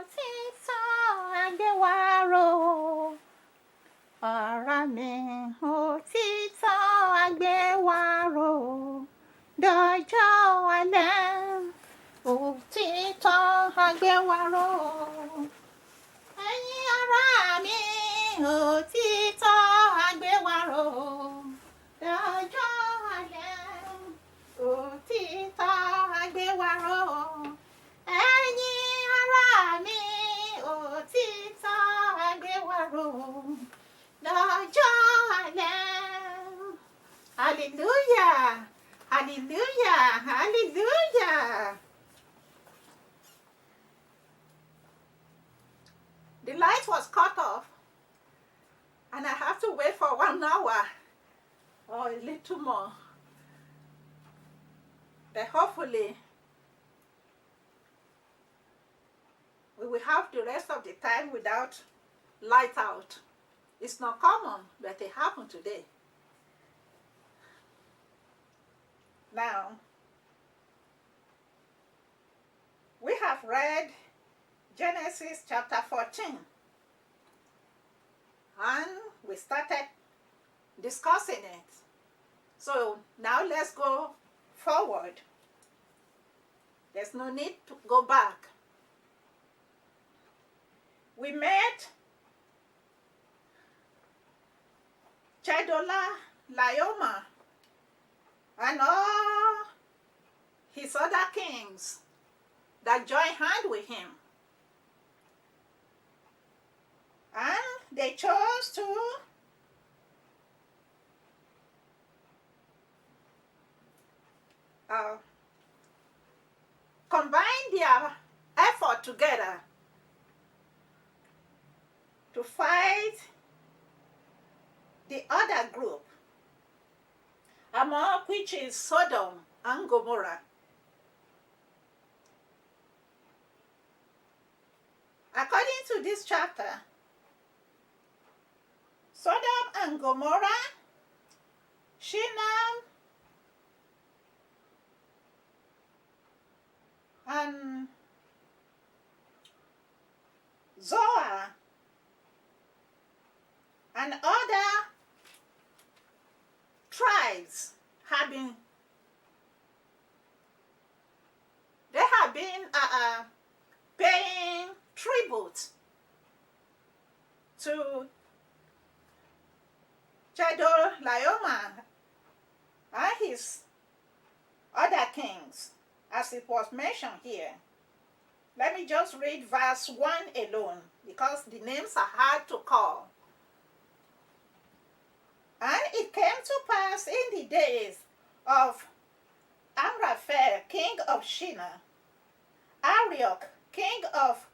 òtítọ́ agbéwárò. Ọ̀rọ̀ mi òtítọ́ agbéwárò. Dọjọ́ alẹ́ òtítọ́ agbéwárò. Ẹ̀yin ará mi òtítọ́ agbéwárò. Dọjọ́ alẹ́ òtítọ́ agbéwárò. Ẹ̀yin ará mi òtítọ́ agbéwárò. Dọjọ́ alẹ́. Hallelujah. Hallelujah, hallelujah. The light was cut off and I have to wait for 1 hour or a little more. But hopefully we will have the rest of the time without light out. It's not common, but it happened today. Now, we have read Genesis chapter 14, and we started discussing it. So now let's go forward. There's no need to go back. We met Chedorlaomer and all his other kings that joined hand with him. And they chose to combine their effort together to fight the other group, among which is Sodom and Gomorrah. According to this chapter, Sodom and Gomorrah, Shinar, and Zoar, and other tribes have been paying tribute to Chedorlaomer and his other kings, as it was mentioned here. Let me just read verse 1 alone, because the names are hard to call. And it came to pass in the days of Amraphel, king of Shinar, Arioch, king of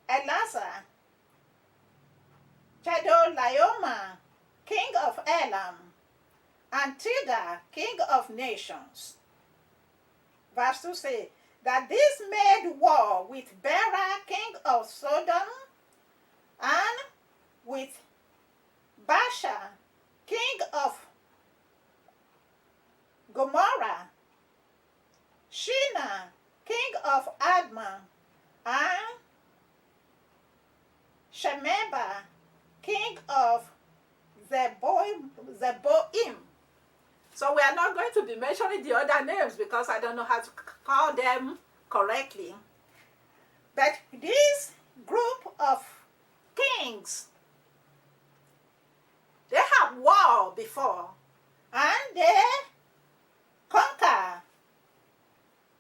Elazar, Chedorlaomer, king of Elam, and Tidal, king of nations. Verse 2 says, that this made war with Bera, king of Sodom, and with Basha, king of Gomorrah, Shinar, king of Admah, and Shemeba, king of Zeboim. So we are not going to be mentioning the other names because I don't know how to call them correctly. But this group of kings, they have war before, and they conquer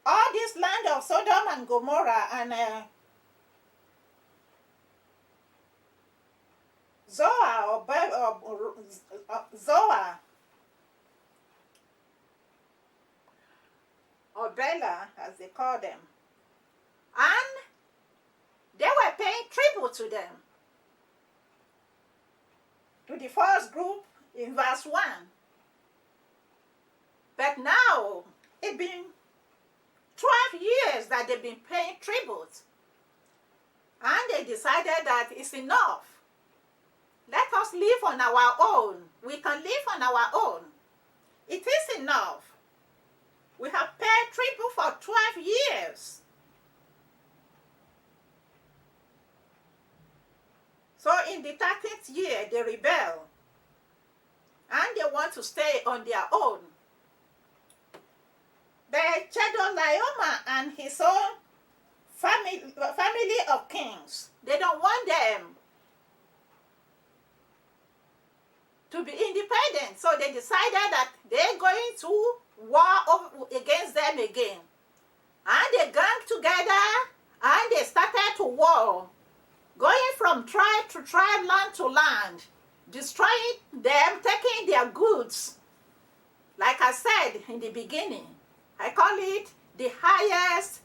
all this land of Sodom and Gomorrah and Zoar or Bela, as they call them. And they were paying tribute to them. To the first group in verse 1. But now, it's been 12 years that they've been paying tribute. And they decided that it's enough. Let us live on our own. We can live on our own. It is enough. We have paid tribute for 12 years. in the 13th year, they rebel. And they want to stay on their own. But Chedorlaomer and his own family of kings, they don't want them to be independent. So they decided that they're going to war against them again. And they gang together and they started to war, going from tribe to tribe, land to land, destroying them, taking their goods. Like I said in the beginning, I call it the highest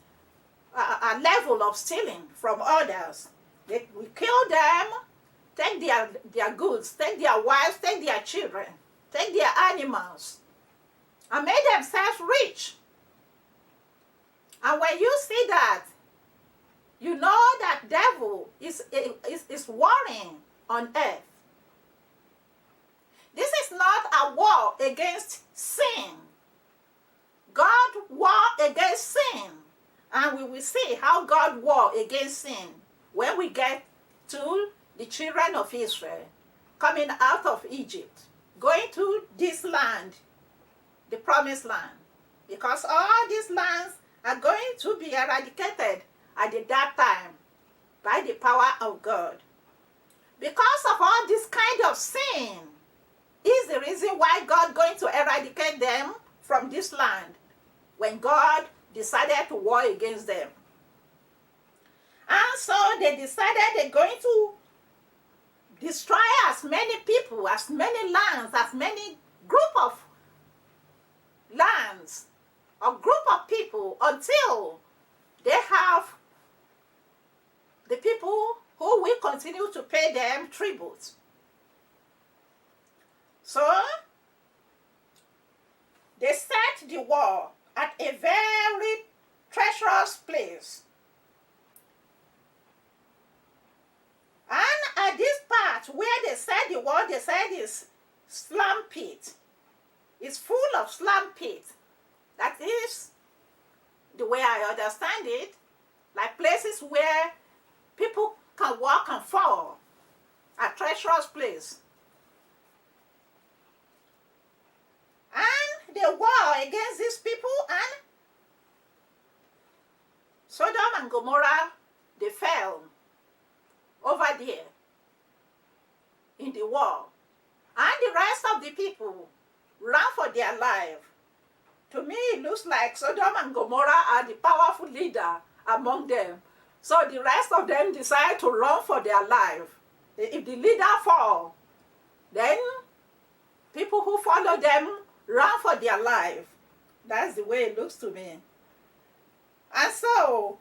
level of stealing from others. We kill them, take their goods, take their wives, take their children, take their animals, and make themselves rich. And when you see that, you know that devil is warring on earth. This is not a war against sin. God war against sin. And we will see how God war against sin when we get to the children of Israel coming out of Egypt, going to this land, the promised land. Because all these lands are going to be eradicated at that time by the power of God. Because of all this kind of sin is the reason why God going to eradicate them from this land when God decided to war against them. And so they decided they're going to destroy as many people, as many lands, as many group of lands, or group of people, until they have the people who will continue to pay them tribute. So they set the war at a very treacherous place. And at this part where they set the war, they said is slum pit. It's full of slum pit. That is the way I understand it, like places where people can walk and fall, a treacherous place. And they war against these people, and Sodom and Gomorrah, they fell over there in the war. And the rest of the people ran for their life. To me, it looks like Sodom and Gomorrah are the powerful leader among them. So the rest of them decide to run for their life. If the leader fall, then people who follow them run for their life. That's the way it looks to me. And so,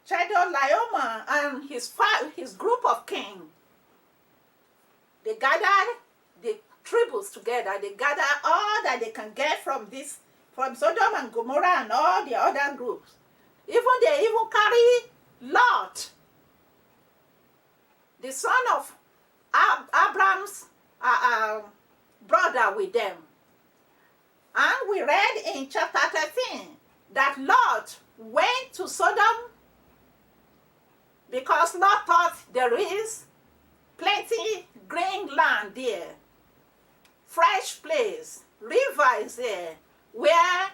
Chedorlaomer and his group of kings, they gathered the tributes together. They gather all that they can get from Sodom and Gomorrah and all the other groups. They even carry Lot, the son of Abraham's brother, with them. And we read in chapter 13 that Lot went to Sodom because Lot thought there is plenty green land there, fresh place, river is there where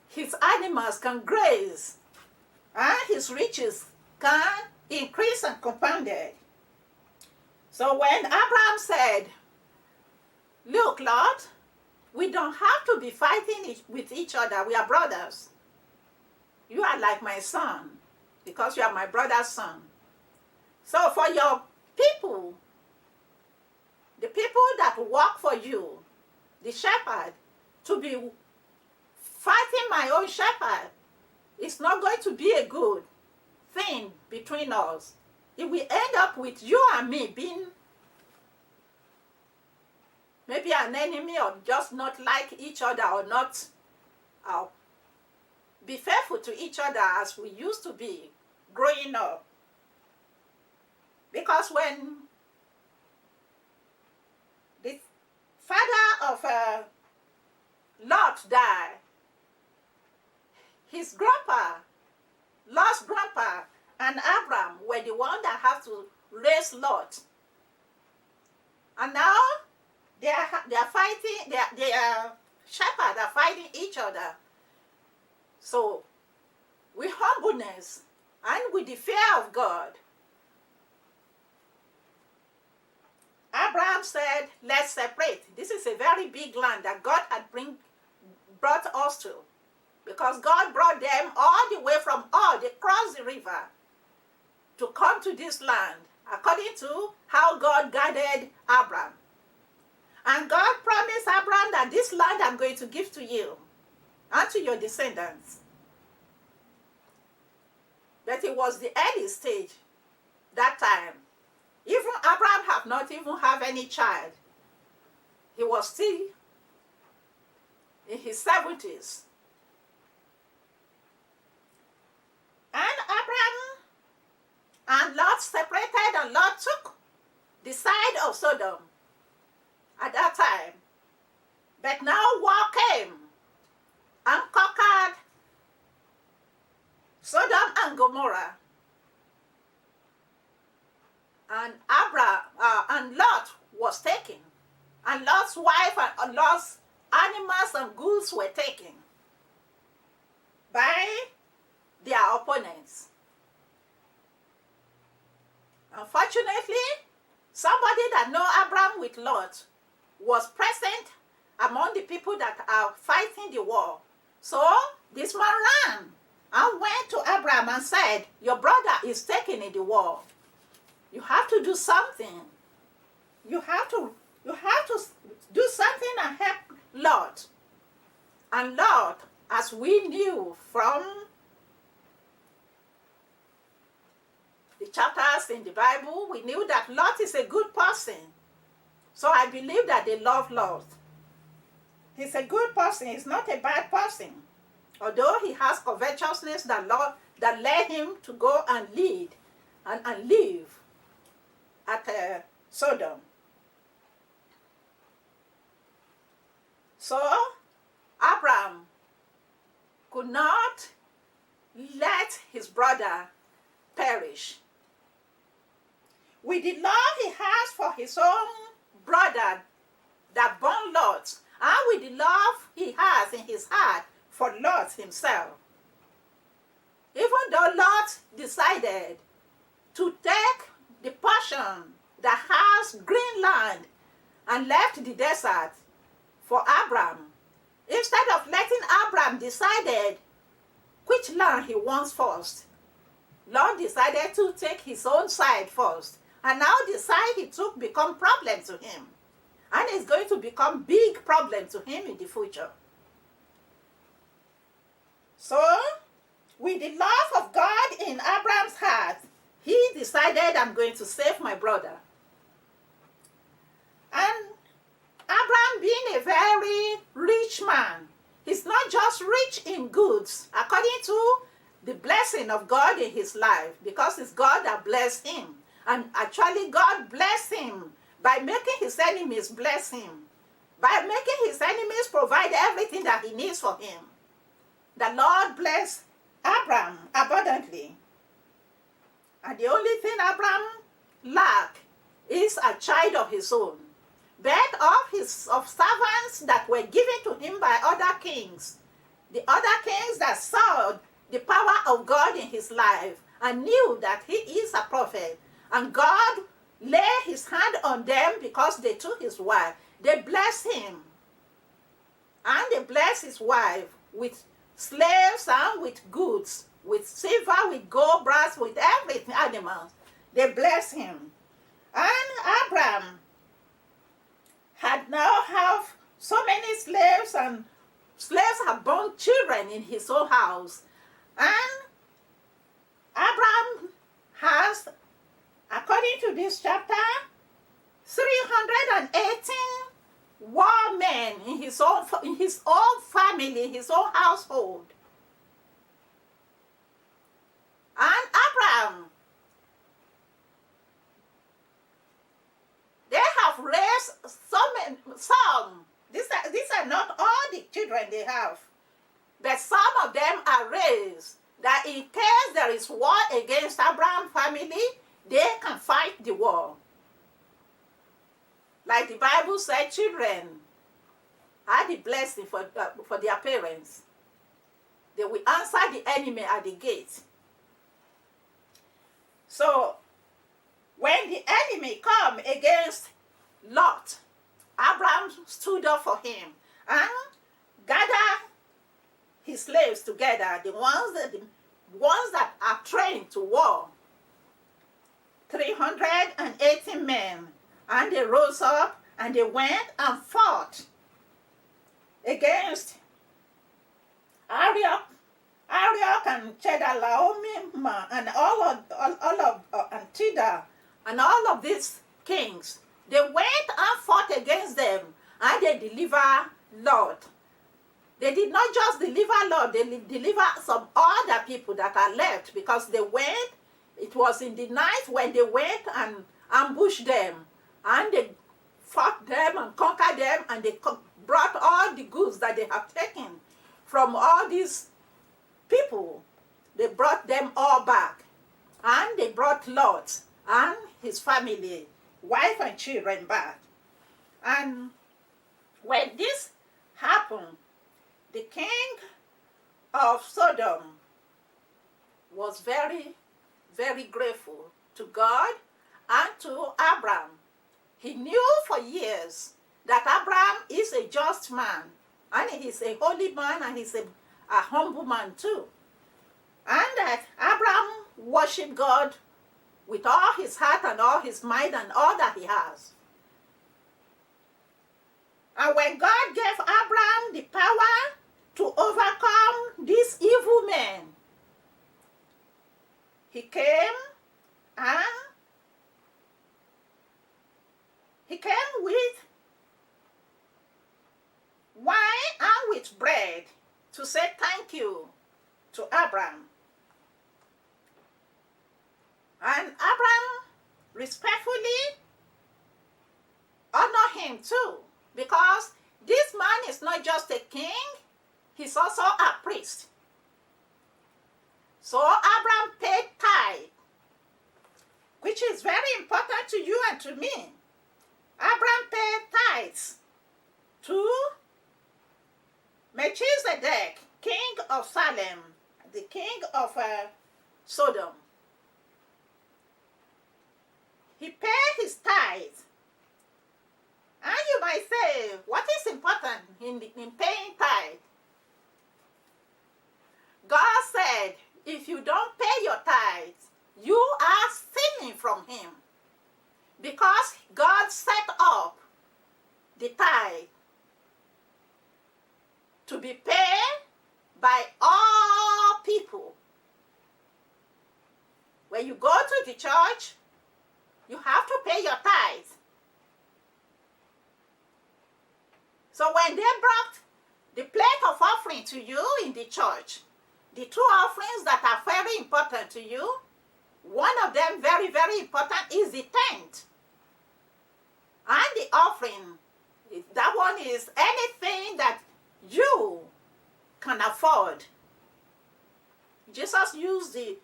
his animals can graze and his riches can increase and compounded. So when Abraham said, "Look, Lot, we don't have to be fighting with each other. We are brothers. You are like my son because you are my brother's son. So for your people, the people that work for you, the shepherd, to be fighting my own shepherd, it's not going to be a good thing between us. If we end up with you and me being maybe an enemy, or just not like each other, or not be faithful to each other as we used to be growing up." Because when the father of Lot died, his grandpa, Lot's grandpa, and Abraham were were the ones that have to raise Lot. And now they are fighting, they are shepherds are fighting each other. So with humbleness and with the fear of God, Abraham said, let's separate. This is a very big land that God had brought us to. Because God brought them all the way from they crossed the river to come to this land, according to how God guided Abraham. And God promised Abraham that this land I'm going to give to you and to your descendants. But it was the early stage that time. Even Abraham had not even have any child. He was still in his 70s. And Abraham and Lot separated, and Lot took the side of Sodom at that time. But now war came and conquered Sodom and Gomorrah. And and Lot was taken. And Lot's wife and Lot's animals and goods were taken by their opponents. Unfortunately, somebody that know Abraham with Lot was present among the people that are fighting the war. So this man ran and went to Abraham and said, your brother is taken in the war. You have to do something. You have to do something and help Lot. And Lot, as we knew from the chapters in the Bible, we knew that Lot is a good person. So I believe that they love Lot. He's a good person. He's not a bad person. Although he has covetousness that led him to go and lead and live at Sodom. So Abraham could not let his brother perish. With the love he has for his own brother that born Lot, and with the love he has in his heart for Lot himself, even though Lot decided to take the portion that has green land and left the desert for Abraham, instead of letting Abraham decide which land he wants first, Lot decided to take his own side first. And now the side he took become problem to him. And it's going to become big problem to him in the future. So, with the love of God in Abraham's heart, he decided, I'm going to save my brother. And Abraham being a very rich man, he's not just rich in goods, according to the blessing of God in his life, because it's God that blessed him. And actually God blessed him by making his enemies bless him, by making his enemies provide everything that he needs for him. The Lord blessed Abraham abundantly. And the only thing Abraham lacked is a child of his own. But of servants that were given to him by other kings, the other kings that saw the power of God in his life and knew that he is a prophet, and God laid his hand on them because they took his wife. They blessed him. And they blessed his wife with slaves and with goods, with silver, with gold, brass, with everything, animals. They blessed him. And Abraham had now have so many slaves, and slaves have born children in his own house. And Abraham has, according to this chapter, 318 war men in his own family, his own household. And Abraham, they have raised some. These are not all the children they have, but some of them are raised. that in case there is war against Abraham's family, they can fight the war. Like the Bible said, children are the blessing for their parents. They will answer the enemy at the gate. So, when the enemy come against Lot, Abraham stood up for him and gathered his slaves together, the ones that are trained to war, 380 men, and they rose up and they went and fought against Arioch and Chedorlaomer and all of and Tidal and all of these kings. They went and fought against them and they delivered Lot. They did not just deliver Lot, they delivered some other people that are left, because they went, it was in the night when they went and ambushed them and they fought them and conquered them, and they brought all the goods that they have taken from all these people. They brought them all back, and they brought Lot and his family, wife and children back. And when this happened, the king of Sodom was very, very grateful to God and to Abraham. He knew for years that Abraham is a just man, and he's a holy man, and he's a humble man too. And that Abraham worshiped God with all his heart and all his mind and all that he has. And when God gave Abraham the power to overcome these evil men, he came with wine and with bread to say thank you to Abraham. And Abraham respectfully honored him too, because this man is not just a king, he's also a priest. So Abraham paid tithe, which is very important to you and to me. Abraham paid tithes to Melchizedek, king of Salem, the king of Sodom. He paid his tithes. And you might say, what is important in paying tithe? God said, if you don't pay your tithes, you are stealing from him. Because God set up the tithe to be paid by all people. When you go to the church, you have to pay your tithe. So when they brought the plate of offering to you in the church, the two offerings that are very important to you, one of them very, very important is the tenth. And the offering, that one is anything that you can afford. Jesus used the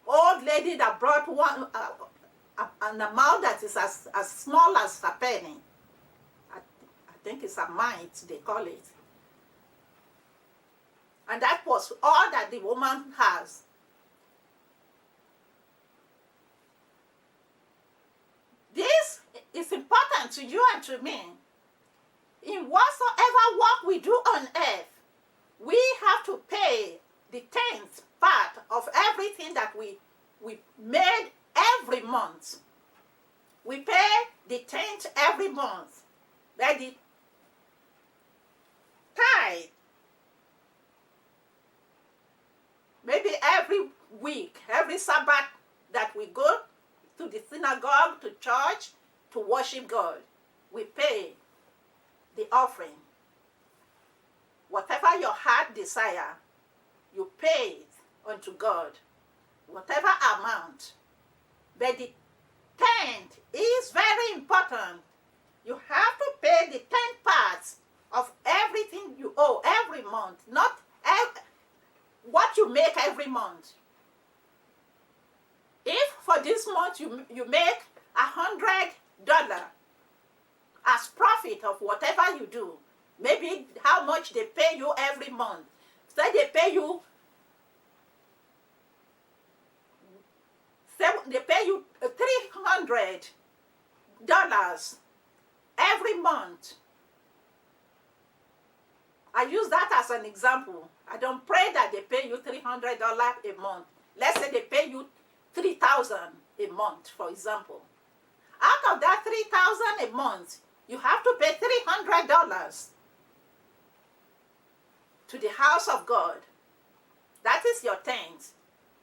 old lady that brought one an amount that is as small as a penny. I think it's a mite, they call it. And that was all that the woman has. This is important to you and to me. In whatsoever work we do on earth, we have to pay the 10th part of everything that we made every month. We pay the 10th every month. But the tithe, maybe every week, every Sabbath that we go to the synagogue, to church, to worship God, we pay the offering. Whatever your heart desire, you pay it unto God, whatever amount. But the 10th is very important. You have to pay the 10th parts of everything you owe every month. Not what you make every month. If for this month you make $100 as profit of whatever you do, maybe how much they pay you every month. Say they pay you $300 every month. I use that as an example. I don't pray that they pay you $300 a month. Let's say they pay you $3,000 a month, for example. Out of that $3,000 a month, you have to pay $300 to the house of God. That is your tenth.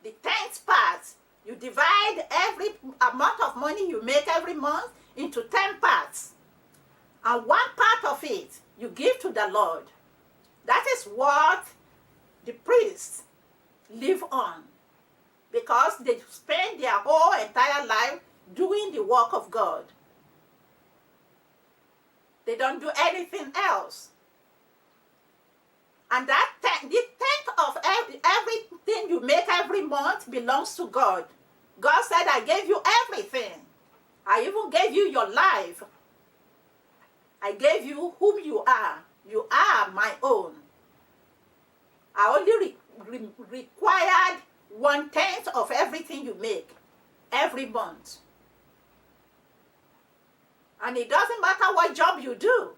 The tenth part, you divide every amount of money you make every month into 10 parts. And one part of it, you give to the Lord. That is what the priests live on, because they spend their whole entire life doing the work of God. They don't do anything else. And the tenth of everything you make every month belongs to God. God said, I gave you everything. I even gave you your life. I gave you whom you are. You are my own. I only required 1/10 of everything you make every month. And it doesn't matter what job you do.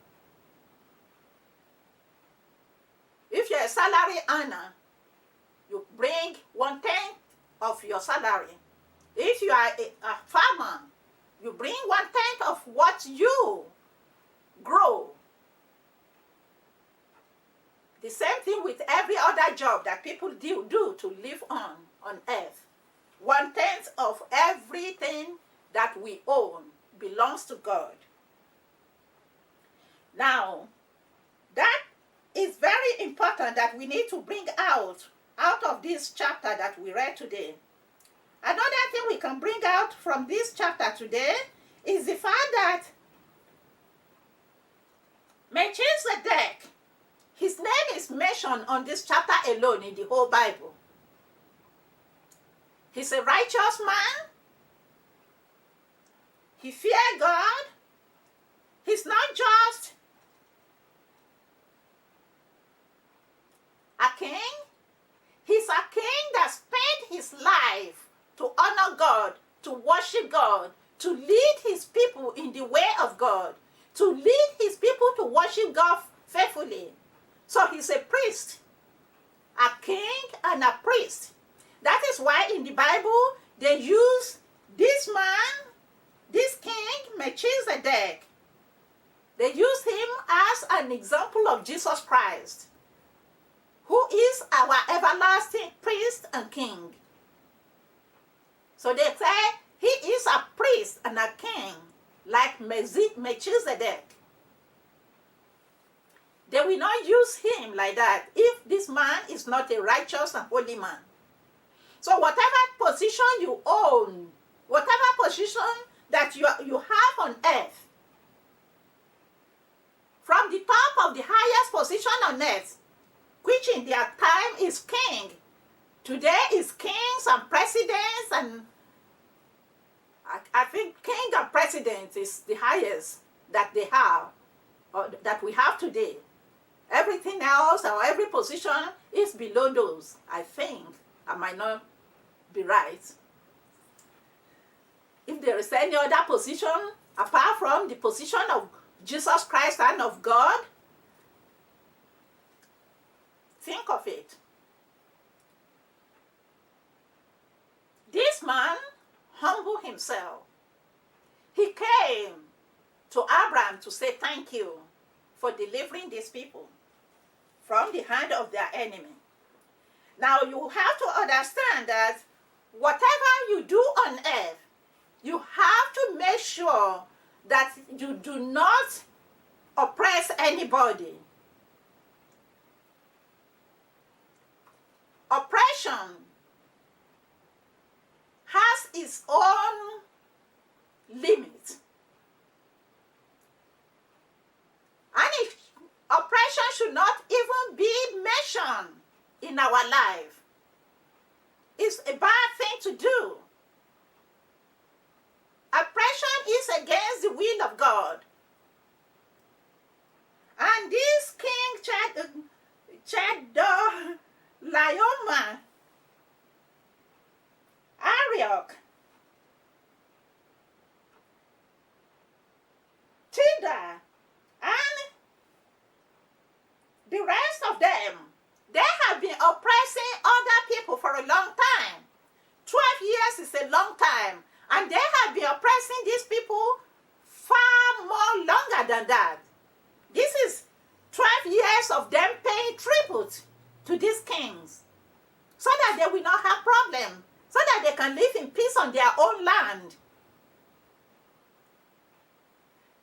If you're a salary earner, you bring 1/10 of your salary. If you are a farmer, you bring 1/10 of what you grow. The same thing with every other job that people do to live on earth. 1/10 of everything that we own belongs to God. Now, that is very important that we need to bring out of this chapter that we read today. Another thing we can bring out from this chapter today is the fact that Melchizedek, his name is mentioned on this chapter alone in the whole Bible. He's a righteous man. He feared God. He's not just a king. He's a king that spent his life to honor God, to worship God, to lead his people in the way of God, to lead his people to worship God faithfully. So he's a priest, a king and a priest. That is why in the Bible they use this man, this king, Melchizedek. They use him as an example of Jesus Christ, who is our everlasting priest and king. So they say he is a priest and a king like Melchizedek. They will not use him like that if this man is not a righteous and holy man. So whatever position you own, whatever position that you have on earth, from the top of the highest position on earth, which in their time is king. Today is kings and presidents, and I think king and president is the highest that they have, or that we have today. Everything else or every position is below those. I think I might not be right. If there is any other position apart from the position of Jesus Christ and of God, think of it. This man humbled himself. He came to Abraham to say thank you for delivering these people from the hand of their enemy. Now you have to understand that whatever you do on earth, you have to make sure that you do not oppress anybody. Oppression has its own limit. And oppression should not even be mentioned in our life. is a bad thing to do. Oppression is against the will of God. And this King Chedorlaomer Arioch, Tilda, and the rest of them, they have been oppressing other people for a long time. 12 years is a long time. And they have been oppressing these people far more longer than that. This is 12 years of them paying tribute to these kings so that they will not have problems, so that they can live in peace on their own land.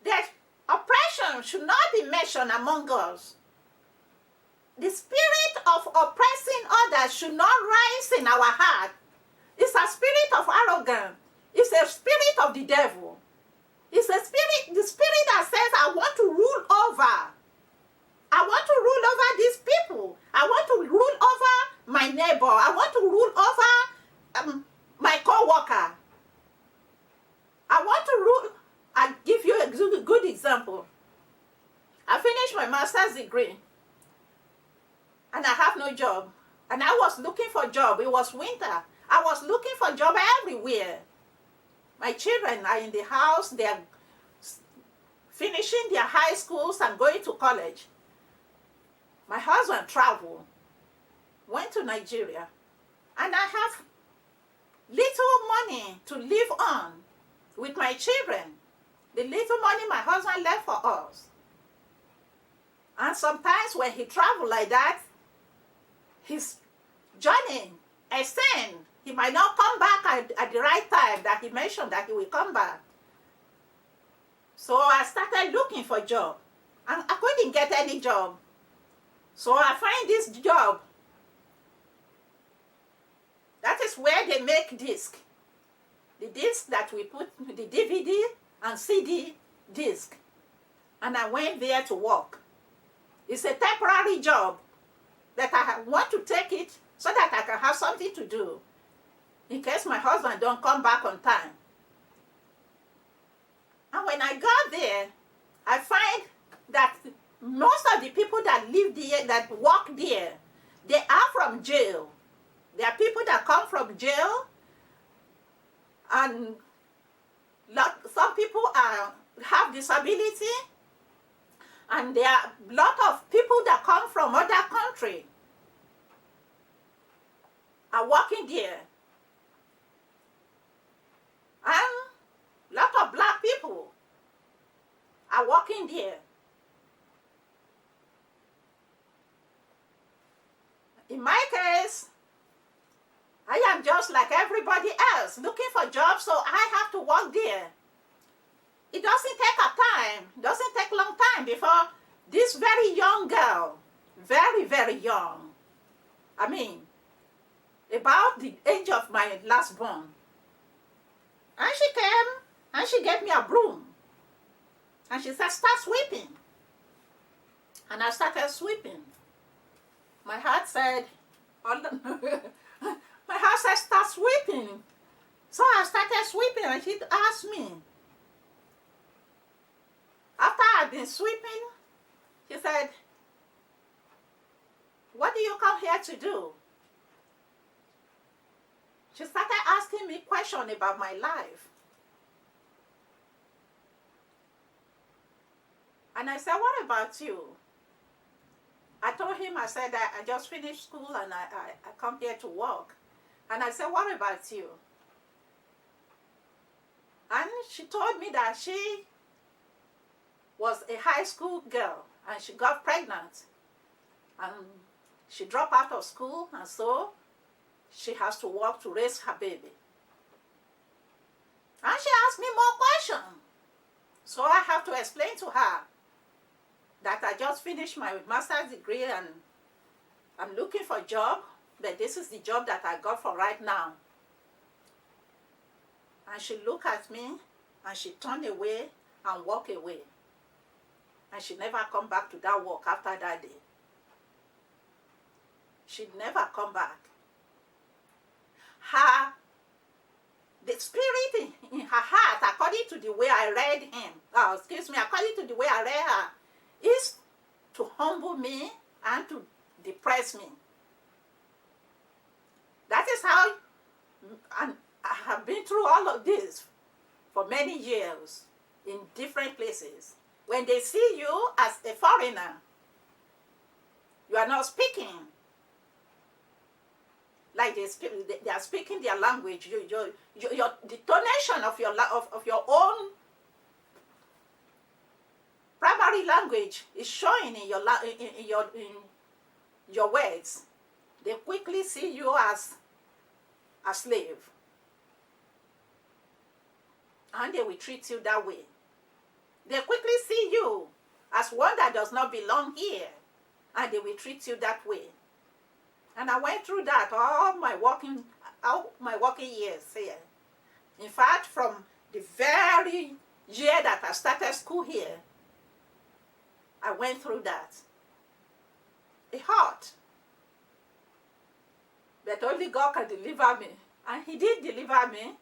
That oppression should not be mentioned among us. The spirit of oppressing others should not rise in our heart. It's a spirit of arrogance. It's a spirit of the devil. It's a spirit, the spirit that says, I want to rule over. I want to rule over these people. I want to rule over my neighbor. I want to rule over my co-worker. I want to rule. I'll give you a good example. I finished my master's degree and I have no job. And I was looking for a job. It was winter. I was looking for a job everywhere. My children are in the house. They are finishing their high schools and going to college. My husband traveled, went to Nigeria, and I have little money to live on with my children. The little money my husband left for us. And sometimes when he traveled like that, his journey extends. He might not come back at the right time that he mentioned that he will come back. So I started looking for a job. And I couldn't get any job. So I find this job. That is where they make disc. The disc that we put, the DVD and CD disc. And I went there to work. It's a temporary job that I want to take it so that I can have something to do in case my husband don't come back on time. And when I got there, I find that most of the people that live there, that work there, they are from jail. There are people that come from jail, and some people have disability, and there are a lot of people that come from other countries are working there. And a lot of black people are working there. In my case, I am just like everybody else, looking for jobs, so I have to work there. It doesn't take a time, doesn't take a long time before this very young girl, very, very young, I mean, about the age of my last born, and she came and she gave me a broom. And she said, start sweeping. And I started sweeping. My heart said, my heart said, start sweeping. So I started sweeping and she asked me. After I'd been sweeping, she said, what do you come here to do? She started asking me questions about my life. And I said, what about you? I told him, I said, I just finished school and I come here to work. And I said, what about you? And she told me that she was a high school girl and she got pregnant. And she dropped out of school, and so she has to work to raise her baby. And she asked me more questions. So I have to explain to her that I just finished my master's degree and I'm looking for a job, but this is the job that I got for right now. And she looked at me and she turned away and walked away. And she never come back to that work after that day. She'd never come back. the way I read him, according to the way I read her, is to humble me and to depress me. That is how, and I have been through all of this for many years in different places. When they see you as a foreigner, you are not speaking like they are speaking their language. The tonation of your own primary language is showing in your words. They quickly see you as a slave, and they will treat you that way. They quickly see you as one that does not belong here, and they will treat you that way. And I went through that all my working years here. In fact, from the very year that I started school here, I went through that. It hurt. But only God can deliver me. And He did deliver me.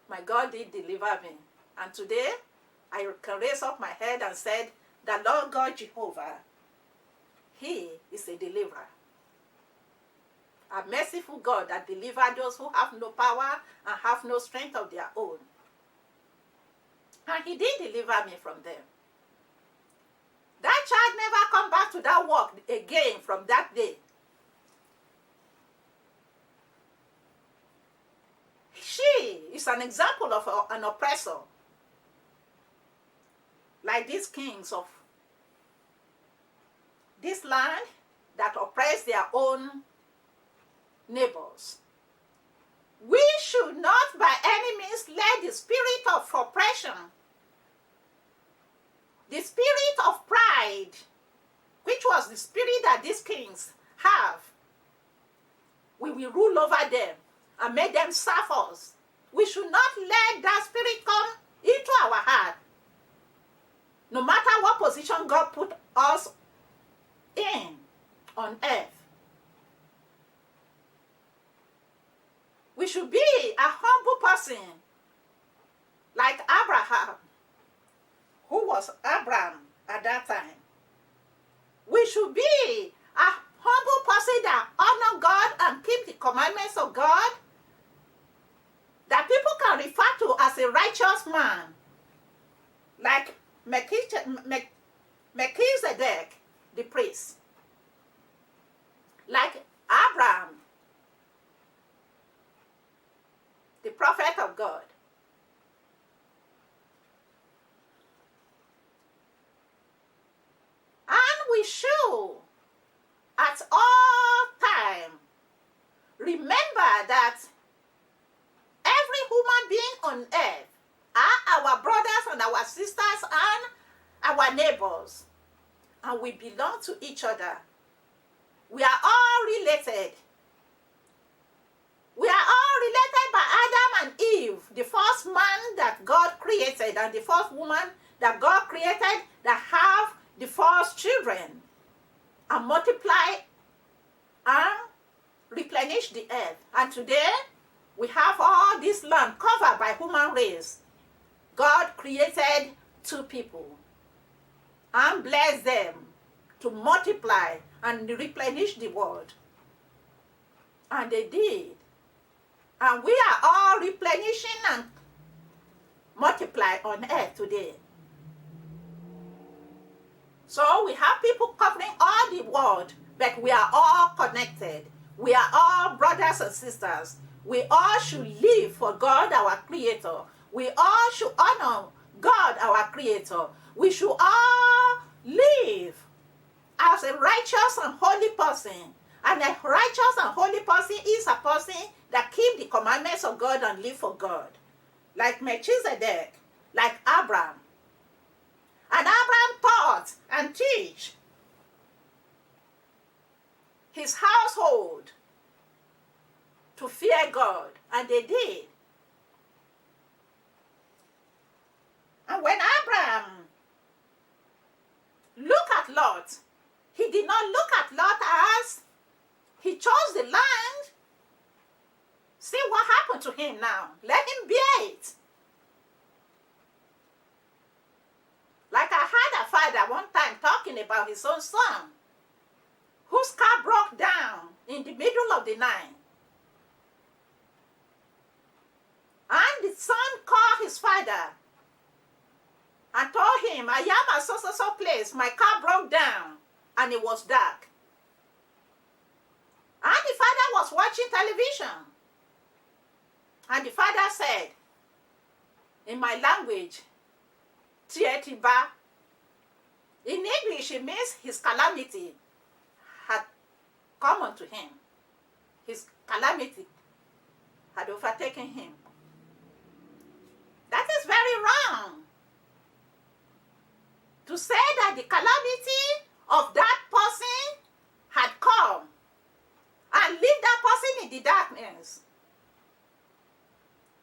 My God did deliver me. And today, I can raise up my head and said, the Lord God Jehovah, He is a deliverer. A merciful God that delivers those who have no power and have no strength of their own. And He did deliver me from them. That child never come back to that work again from that day. She is an example of an oppressor. Like these kings of this land that oppress their own neighbors. We should not by any means let the spirit of oppression, the spirit of pride, which was the spirit that these kings have, we will rule over them and make them serve us. We should not let that spirit come into our heart. No matter what position God put us in on earth, we should be a humble person like Abraham, who was Abraham at that time. We should be a humble person that honor God and keep the commandments of God, that people can refer to as a righteous man, like Melchizedek, the priest, like Abraham, the prophet of God. And we should, at all time, remember that every human being on earth are our brothers and our sisters and our neighbors. And we belong to each other. We are all related. We are all related by Adam and Eve, the first man that God created and the first woman that God created, that have the first children and multiply and replenish the earth. And today, we have all this land covered by human race. God created two people and blessed them to multiply and replenish the world. And they did. And we are all replenishing and multiply on earth today. So we have people covering all the world, but we are all connected. We are all brothers and sisters. We all should live for God, our Creator. We all should honor God, our Creator. We should all live as a righteous and holy person. And a righteous and holy person is a person that keeps the commandments of God and live for God. Like Melchizedek, like Abraham. And Abraham taught and teach his household to fear God. And they did. And when Abraham looked at Lot, he did not look at Lot as he chose the land. See what happened to him now. Let him bear it. talking about his own son, whose car broke down in the middle of the night. And the son called his father and told him, I am at so place. My car broke down and it was dark. And the father was watching television. And the father said, in my language, Tietiba. In English, it means his calamity had come unto him. His calamity had overtaken him. That is very wrong. To say that the calamity of that person had come and leave that person in the darkness,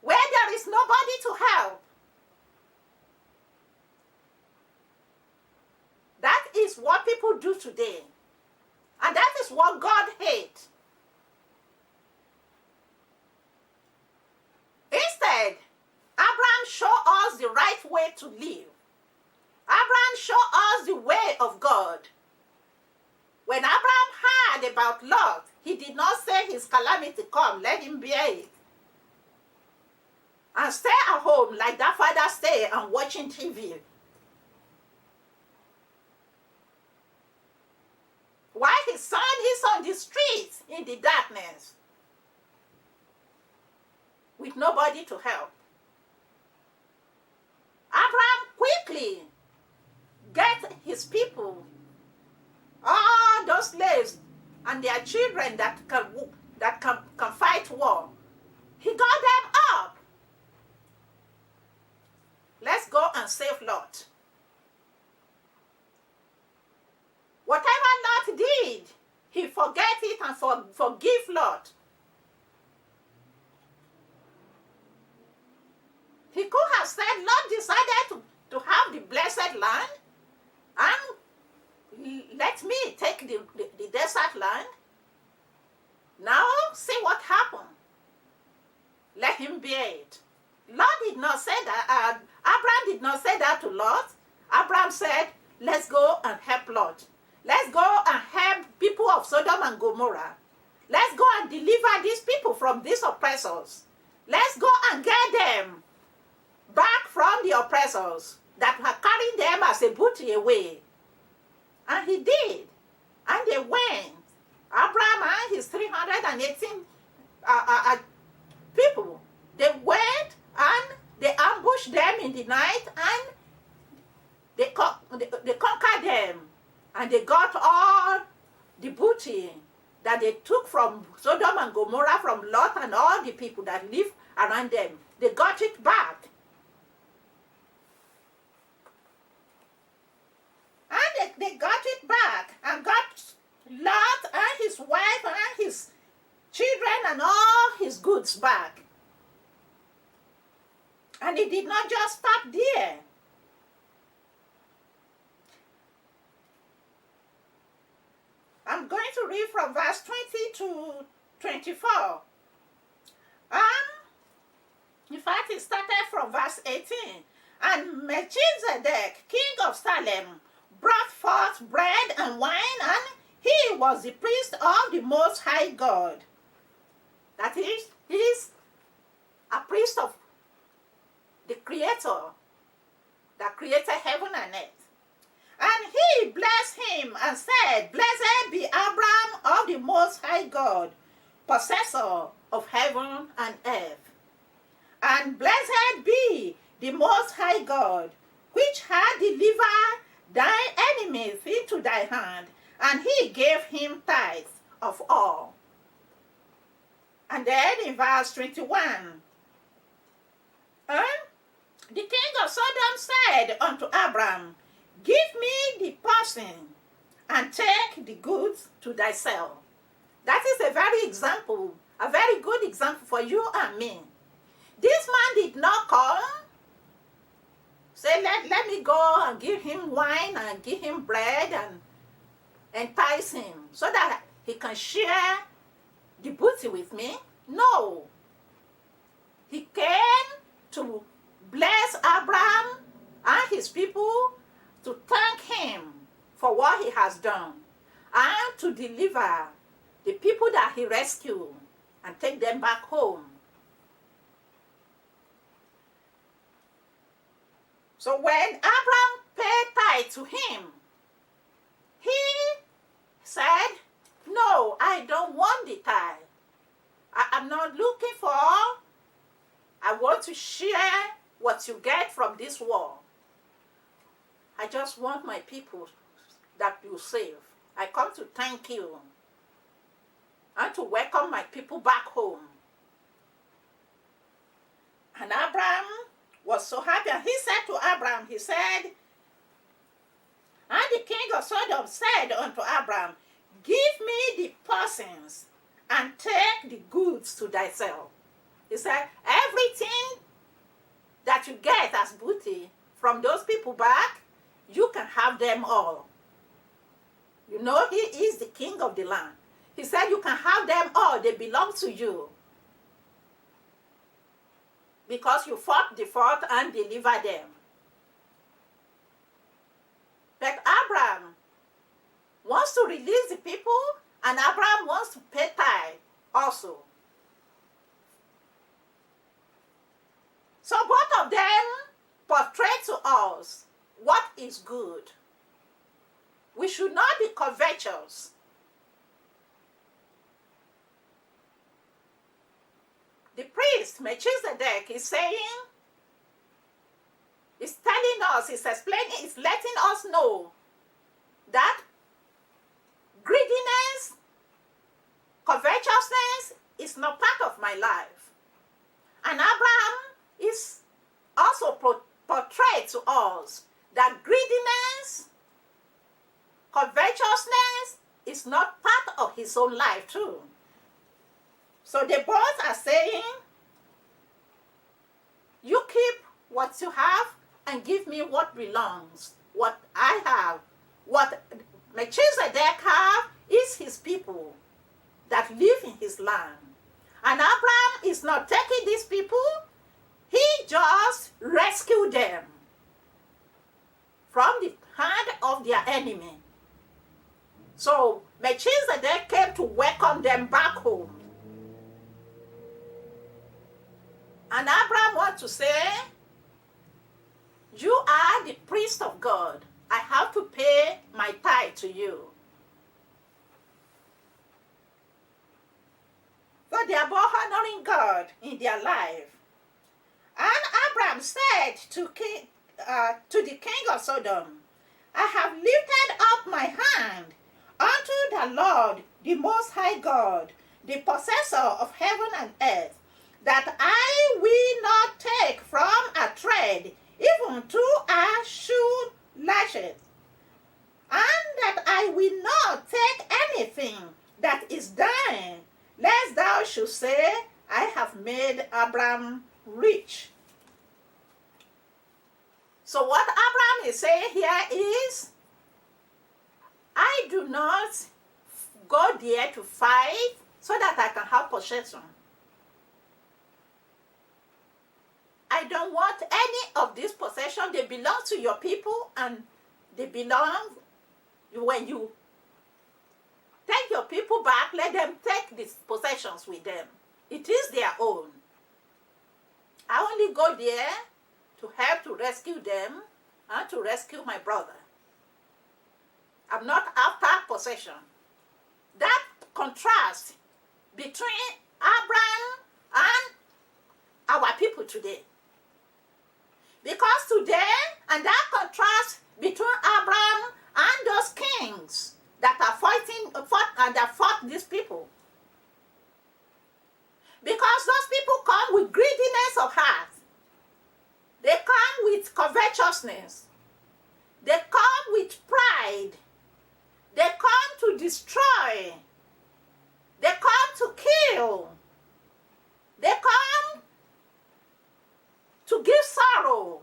where there is nobody to help. That is what people do today. And that is what God hates. Instead, Abraham showed us the right way to live. Abraham showed us the way of God. When Abraham heard about Lot, he did not say his calamity come, let him bear it. And stay at home like that father stay and watching TV. While his son is on the streets in the darkness with nobody to help. Abraham quickly get his people, all those slaves and their children that can fight war. He got them up. Let's go and save Lot. Whatever Lot did, he forget it and forgive Lot. He could have said, Lot decided to have the blessed land and let me take the desert land. Now see what happened. Let him bear it. Lot did not say that. Abraham did not say that to Lot. Abraham said, let's go and help Lot. Let's go and help people of Sodom and Gomorrah. Let's go and deliver these people from these oppressors. Let's go and get them back from the oppressors that were carrying them as a booty away. And he did. And they went. Abraham and his 318 people, they went and they ambushed them in the night and they conquered them. And they got all the booty that they took from Sodom and Gomorrah, from Lot and all the people that live around them. They got it back. And they got it back and got Lot and his wife and his children and all his goods back. And it did not just stop there. I'm going to read from verse 20 to 24. In fact, it started from verse 18. And Melchizedek, king of Salem, brought forth bread and wine, and he was the priest of the Most High God. That is, he is a priest of the Creator that created heaven and earth. And he blessed him and said, Blessed be Abraham of the Most High God, possessor of heaven and earth. And blessed be the Most High God, which had delivered thy enemies into thy hand, and he gave him tithes of all. And then in verse 21, and the king of Sodom said unto Abram, Give me the person and take the goods to thyself. That is a very good example for you and me. This man did not come, say, let me go and give him wine and give him bread and entice him so that he can share the booty with me. No. He came to bless Abraham and his people, to thank him for for what he has done, and to deliver the people that he rescued and take them back home. So when Abraham paid tithe to him, he said, no, I don't want the tithe. I'm not looking for, I want to share what you get from this war. I just want my people that you save. I come to thank you and to welcome my people back home. And Abraham was so happy. And he said to Abraham, he said, and the king of Sodom said unto Abraham, give me the persons and take the goods to thyself. He said, everything that you get as booty from those people back, you can have them all. You know, he is the king of the land. He said, you can have them all. They belong to you. Because you fought the fight and delivered them. But Abraham wants to release the people, and Abraham wants to pay tithe also. So both of them portray to us what is good. We should not be covetous. The priest, Melchizedek, is saying, is telling us, is explaining, is letting us know that greediness, covetousness is not part of my life. And Abraham is also portrayed to us that greediness, covetousness is not part of his own life too. So they both are saying, you keep what you have and give me what belongs, what I have. What Melchizedek have is his people that live in his land. And Abraham is not taking these people, he just rescued them from the hand of their enemy. So Melchizedek came to welcome them back home. And Abraham wants to say, you are the priest of God. I have to pay my tithe to you. So they are both honoring God in their life. And Abraham said to the king of Sodom, I have lifted up my hand unto the Lord, the Most High God, the possessor of heaven and earth, that I will not take from a thread, even 2 shoe lashes, and that I will not take anything that is thine, lest thou should say, I have made Abraham rich. So what Abraham is saying here is, I do not go there to fight so that I can have possession. I don't want any of this possession. They belong to your people, and they belong, when you take your people back, let them take these possessions with them. It is their own. I only go there to help to rescue them and to rescue my brother. I'm not after possession. That contrast between Abraham and our people today. Because today, and that contrast between Abraham and those kings that are fought these people. Because those people come with greediness of heart. They come with covetousness. They come with pride. They come to destroy. They come to kill. They come to give sorrow.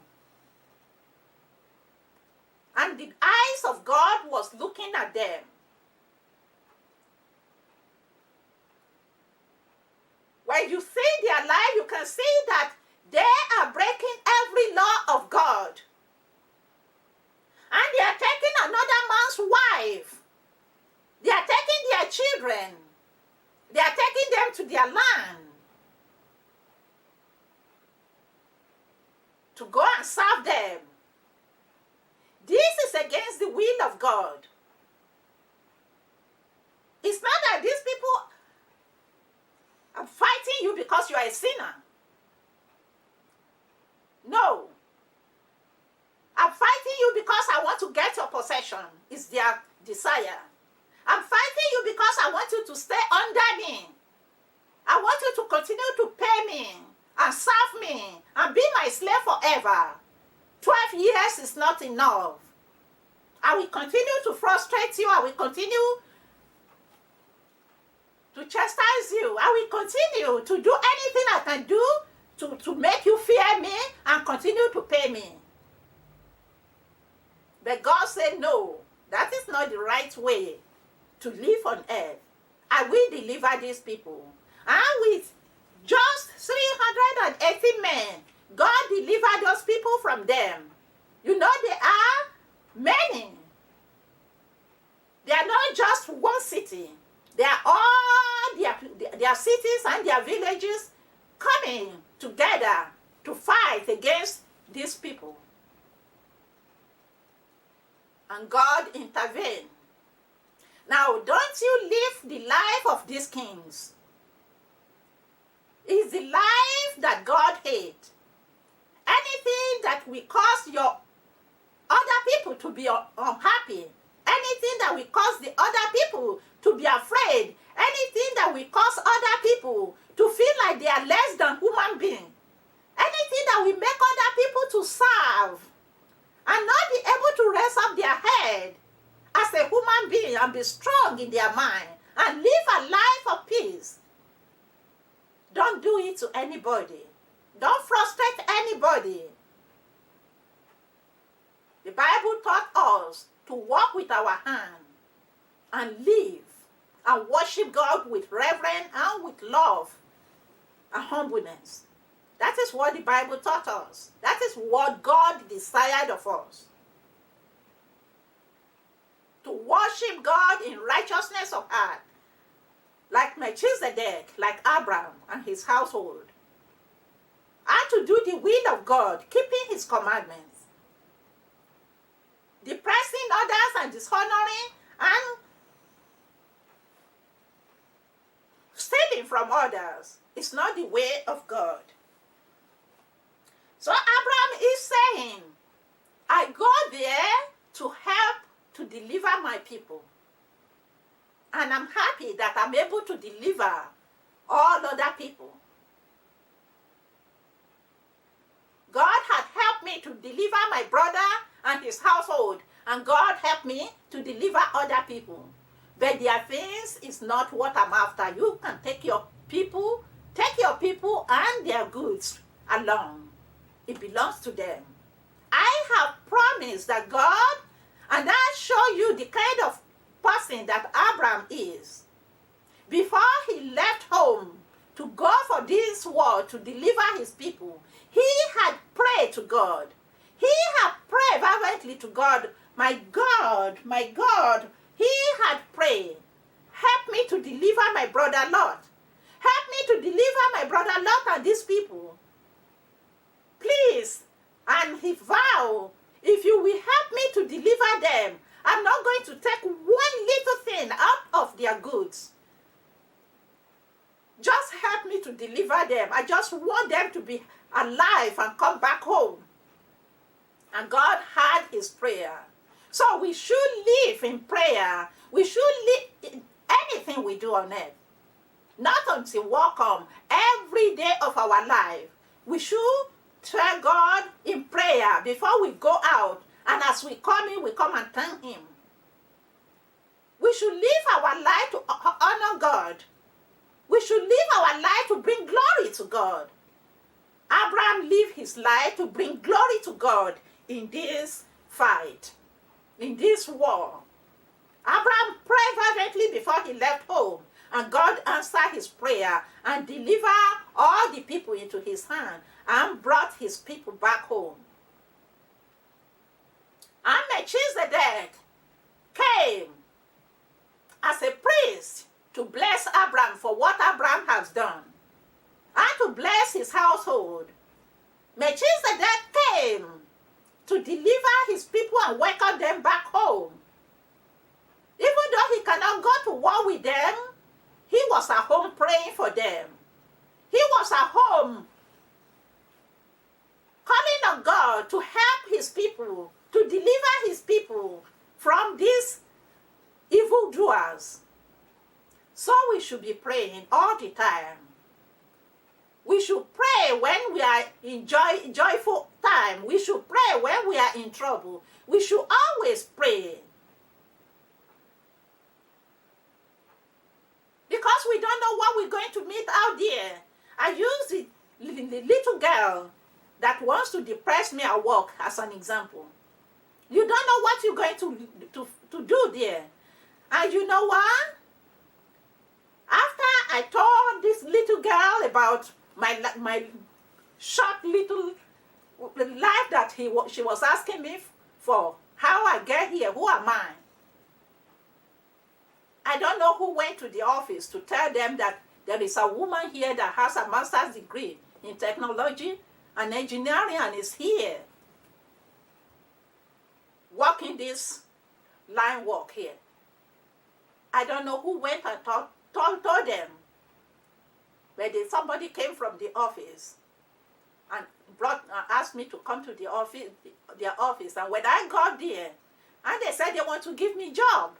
And the eyes of God was looking at them. When you see their life, you can see that they are breaking every law of God. And they are taking another man's to go and serve them. This is against the will of God. It's not that these people are fighting you because you are a sinner. No. I'm fighting you because I want to get your possession. It's their desire. I'm fighting you because I want you to stay under me. I want you to continue to pay me and serve me and be my slave forever. 12 years is not enough. I will continue to frustrate you. I will continue to chastise you. I will continue to do anything I can do to make you fear me and continue to pay me. But God said, no, that is not the right way to live on earth. I will deliver these people. And with just 380 men, God delivered those people from them. You know, they are many. They are not just one city. They are all their cities and their villages coming together to fight against these people. And God intervened. Now, don't you live the life of these kings. It's the life that God hates. Anything that will cause your other people to be unhappy, anything that will cause the other people to be afraid, anything that will cause other people to feel like they are less than human beings, anything that will make other people to serve and not be able to raise up their head as a human being and be strong in their mind and live a life of peace. Don't do it to anybody. Don't frustrate anybody. The Bible taught us to walk with our hand and live and worship God with reverence and with love and humbleness. That is what the Bible taught us. That is what God desired of us. To worship God in righteousness of heart, like Melchizedek, like Abraham and his household. And to do the will of God, keeping his commandments. Depressing others and dishonoring and stealing from others is not the way of God. So Abraham is saying, I go there to help to deliver my people. And I'm happy that I'm able to deliver all other people. God had helped me to deliver my brother and his household, and God helped me to deliver other people. But their things is not what I'm after. You can take your people and their goods along. It belongs to them. I have promised that God, and I show you the kind of person that Abraham is. Before he left home to go for this war to deliver his people, he had prayed to God. He had prayed fervently to God. My God, he had prayed. Help me to deliver my brother Lot. Help me to deliver my brother Lot and these people. Please. And he vowed, if you will help me to deliver them, I'm not going to take one little thing out of their goods. Just help me to deliver them. I just want them to be alive and come back home. And God heard his prayer. So we should live in prayer. We should live in anything we do on earth. Not until war comes. Every day of our life, we should tell God in prayer before we go out. And as we come in, we come and thank him. We should live our life to honor God. We should live our life to bring glory to God. Abraham lived his life to bring glory to God in this fight, in this war. Abraham prayed fervently before he left home, and God answered his prayer and delivered all the people into his hand and brought his people back home. And Melchizedek came as a priest to bless Abraham for what Abraham has done and to bless his household. Melchizedek deliver his people and welcome them back home. Even though he cannot go to war with them, he was at home praying for them. He was at home calling on God to help his people, to deliver his people from these evildoers. So we should be praying all the time. We should pray when we are in joyful time. We should pray when we are in trouble. We should always pray. Because we don't know what we're going to meet out there. I use the little girl that wants to depress me at work as an example. You don't know what you're going to do there. And you know what? After I told this little girl about my short little life that she was asking me for, how I get here, who am I don't know who went to the office to tell them that there is a woman here that has a master's degree in technology and engineering and is here working this line work here. I don't know who went and told them. But somebody came from the office and asked me to come to their office. And when I got there, and they said they want to give me a job.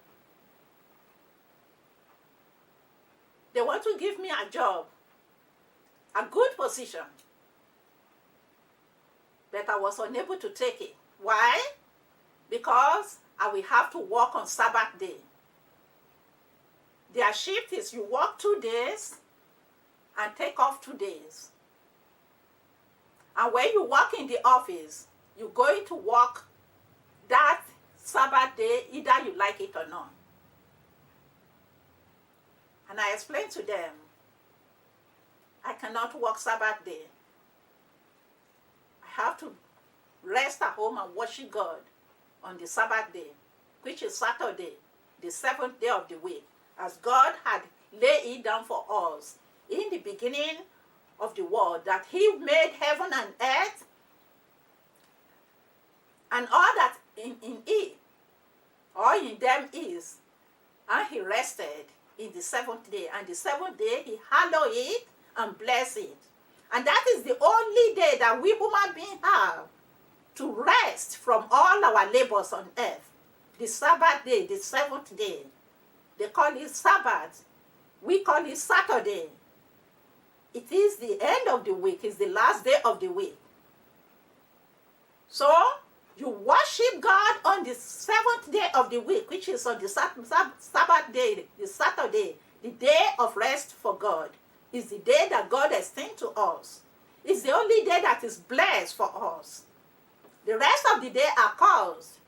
They want to give me a job, a good position. But I was unable to take it. Why? Because I will have to work on Sabbath day. Their shift is you work 2 days and take off 2 days. And when you work in the office, you're going to work that Sabbath day, either you like it or not. And I explained to them, I cannot work Sabbath day. I have to rest at home and worship God on the Sabbath day, which is Saturday, the 7th day of the week, as God had laid it down for us in the beginning of the world, that he made heaven and earth and all that in it, or in them is, and he rested in the 7th day. And the 7th day, he hallowed it and blessed it. And that is the only day that we human beings have to rest from all our labors on earth. The Sabbath day, the 7th day. They call it Sabbath. We call it Saturday. It is the end of the week. It's the last day of the week. So, you worship God on the 7th day of the week, which is on the Sabbath day, the Saturday, the day of rest for God. It's the day that God extends to us. It's the only day that is blessed for us. The rest of the day are cursed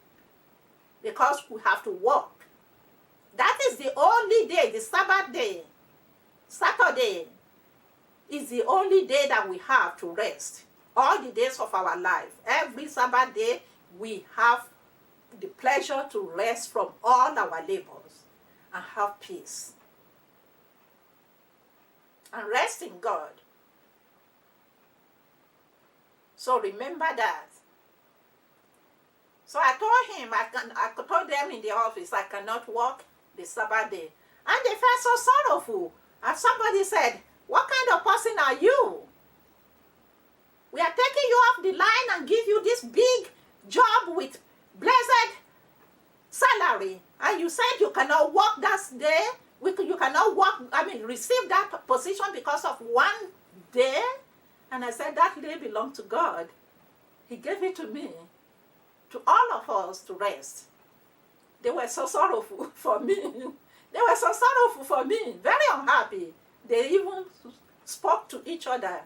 because we have to work. That is the only day, the Sabbath day. Saturday is the only day that we have to rest. All the days of our life, every Sabbath day, we have the pleasure to rest from all our labors and have peace. And rest in God. So remember that. So I told him, I told them in the office, I cannot work the Sabbath day. And they felt so sorrowful. And somebody said, what kind of person are you? We are taking you off the line and give you this big job with blessed salary. And you said you cannot work that day. You cannot work, receive that position because of one day. And I said, that day belongs to God. He gave it to me, to all of us to rest. They were so sorrowful for me. They were so sorrowful for me, very unhappy. They even spoke to each other,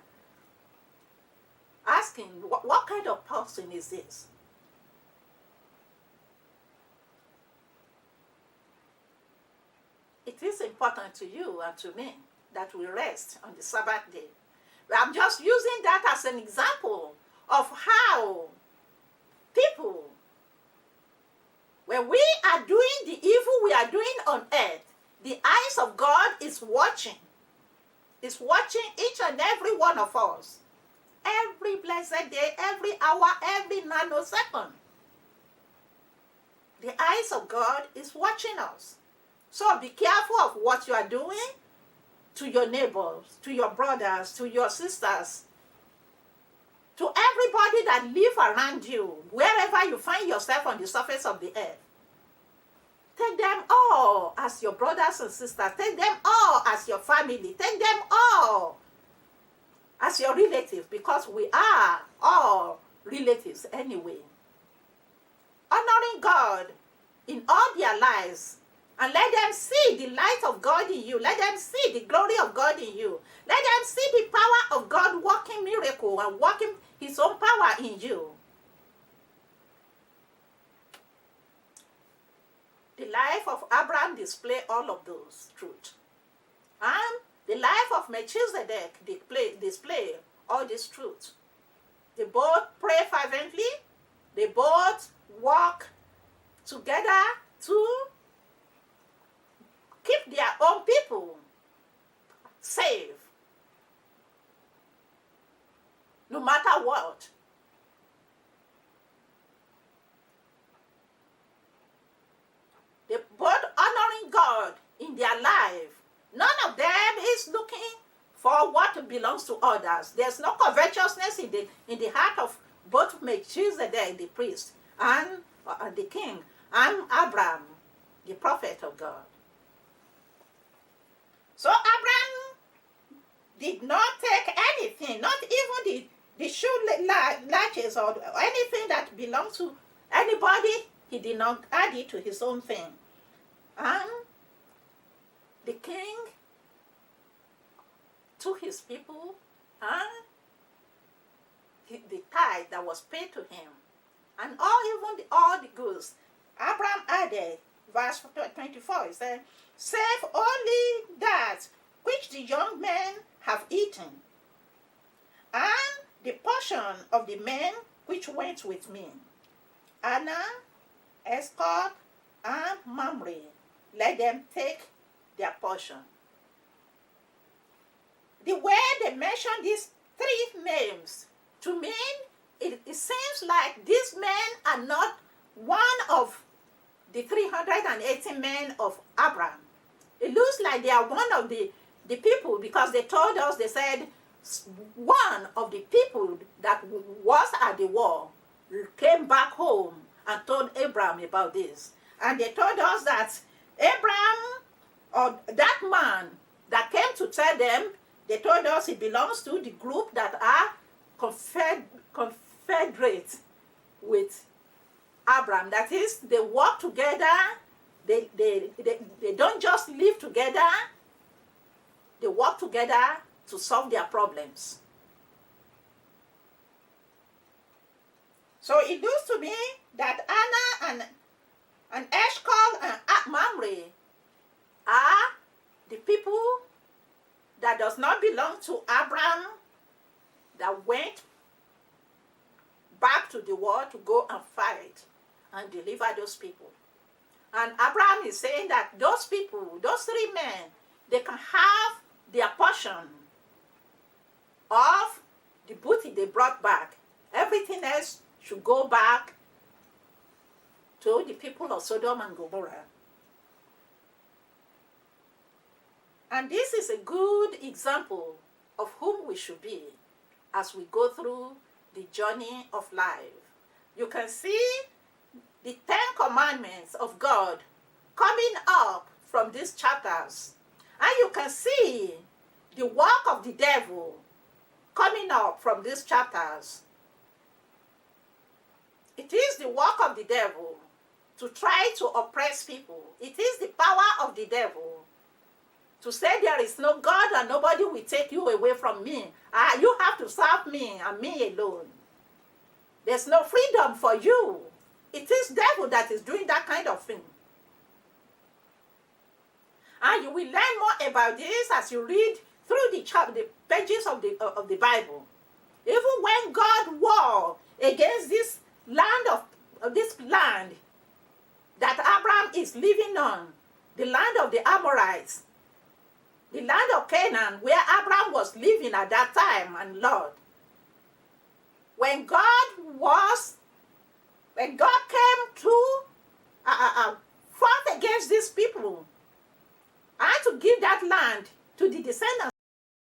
asking, what kind of person is this? It is important to you and to me that we rest on the Sabbath day. I'm just using that as an example of how people, when we are doing the evil we are doing on earth, the eyes of God is watching. Is watching each and every one of us. every blessed day, every hour, every nanosecond. The eyes of God is watching us. So be careful of what you are doing to your neighbors, to your brothers, to your sisters, to everybody that live around you, wherever you find yourself on the surface of the earth. Take them all as your brothers and sisters. Take them all as your family. Take them all as your relatives, because we are all relatives anyway. Honoring God in all their lives, and let them see the light of God in you. Let them see the glory of God in you. Let them see the power of God working miracle and working his own power in you. The life of Abraham display all of those truths. And the life of Melchizedek display all these truths. They both pray fervently. They both work together to keep their own people safe, no matter what. They both honoring God in their life. None of them is looking for what belongs to others. There's no covetousness in the heart of both Melchizedek, the priest, and the king, and Abraham, the prophet of God. So Abraham did not take anything, not even the shoe latches or anything that belonged to anybody. He did not add it to his own thing. And the king to his people and the tithe that was paid to him, and all the goods. Abraham added, verse 24, he said, save only that which the young men have eaten, and the portion of the men which went with me, Anna, Escort, and Mamre. Let them take their portion. The way they mention these three names, to me, it seems like these men are not one of the 380 men of Abraham. It looks like they are one of the people, because they told us, they said, one of the people that was at the war came back home and told Abraham about this. And they told us that Abraham, or that man that came to tell them, they told us he belongs to the group that are confederate with Abraham. That is, they work together. They don't just live together. They work together to solve their problems. So it looks to me that Anna and Eshcol and Mamre are the people that does not belong to Abraham, that went back to the war to go and fight and deliver those people. And Abraham is saying that those people, those three men, they can have their portion of the booty they brought back. Everything else should go back to the people of Sodom and Gomorrah. And this is a good example of whom we should be as we go through the journey of life. You can see the 10 commandments of God coming up from these chapters. And you can see the work of the devil coming up from these chapters. It is the work of the devil to try to oppress people. It is the power of the devil to say there is no God and nobody will take you away from me. You have to serve me and me alone. There's no freedom for you. It is devil that is doing that kind of thing. And you will learn more about this as you read through the pages of the Bible. Even when God war against this land this land that Abraham is living on, the land of the Amorites, the land of Canaan, where Abraham was living at that time, and Lord, when God came to fought against these people and to give that land to the descendants